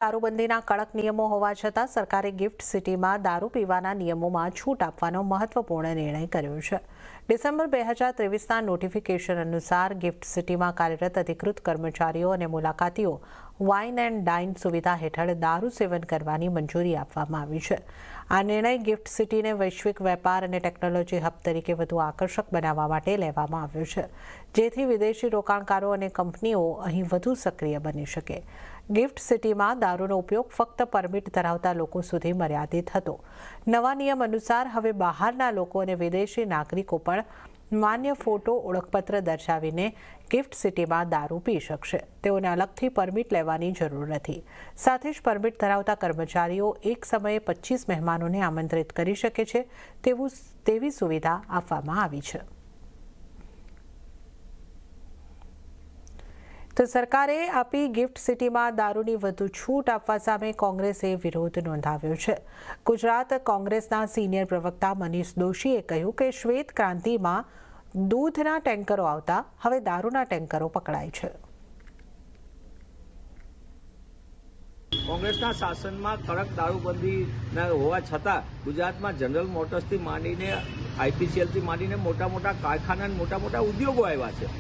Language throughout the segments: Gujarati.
દારૂબંધીના કડક નિયમો હોવા છતાં સરકારે ગિફ્ટ સિટીમાં દારૂ પીવાના નિયમોમાં છૂટ આપવાનો મહત્વપૂર્ણ નિર્ણય કર્યો છે। ડિસેમ્બર 2023ના નોટિફિકેશન અનુસાર ગિફ્ટ સિટીમાં કાર્યરત અધિકૃત કર્મચારીઓ અને મુલાકાતીઓ વાઇન એન્ડ ડાઇન સુવિધા હેઠળ દારૂ સેવન કરવાની મંજૂરી આપવામાં આવી છે। આ નિર્ણય ગિફ્ટ સિટીને વૈશ્વિક વેપાર અને ટેકનોલોજી હબ તરીકે વધુ આકર્ષક બનાવવા માટે લેવામાં આવ્યો છે, જેથી વિદેશી રોકાણકારો અને કંપનીઓ અહીં વધુ સક્રિય બની શકે। ગિફ્ટ સિટીમાં દારૂનો ઉપયોગ ફક્ત પરમિટ ધરાવતા લોકો સુધી મર્યાદિત હતો। નવા નિયમ અનુસાર હવે બહારના લોકો અને વિદેશી નાગરિકો પણ માન્ય ફોટો ઓળખપત્ર દર્શાવીને ગિફ્ટ સિટીમાં દારૂ પી શકશે। તેઓને અલગથી પરમિટ લેવાની જરૂર નથી। સાથે જ પરમિટ ધરાવતા કર્મચારીઓ એક સમયે 25 મહેમાનોને આમંત્રિત કરી શકે છે તેવી સુવિધા આપવામાં આવી છે। તો સરકારે આપી ગિફ્ટ સિટીમાં દારૂની વધુ છૂટ આપવા સામે કોંગ્રેસે વિરોધ નોંધાવ્યો છે। ગુજરાત કોંગ્રેસના સિનિયર પ્રવક્તા મનીષ દોશીએ કહ્યું કે શ્વેત ક્રાંતિમાં દૂધના ટેન્કરો આવતા હવે દારૂના ટેન્કરો પકડાય છે। કોંગ્રેસના શાસનમાં કડક દારૂબંધી હોવા છતાં ગુજરાતમાં જનરલ મોટર્સથી માંડીને આઈપીસીએલથી માંડીને મોટા મોટા કારખાના અને મોટા મોટા ઉદ્યોગો આવ્યા છે।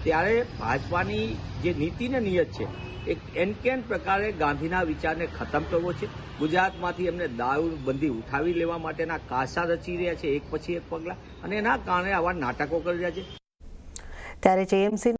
ત્યારે ભાજપાની જે નીતિ ને નિયત છે એક એનકેન પ્રકારે ગાંધીના વિચારને ખતમ કરવો છે। ગુજરાતમાંથી એમને દારૂબંધી ઉઠાવી લેવા માટેના કાસા રચી રહ્યા છે, એક પછી એક પગલાં, અને એના કારણે આવા નાટકો કરી રહ્યા છે। ત્યારે જેએમસી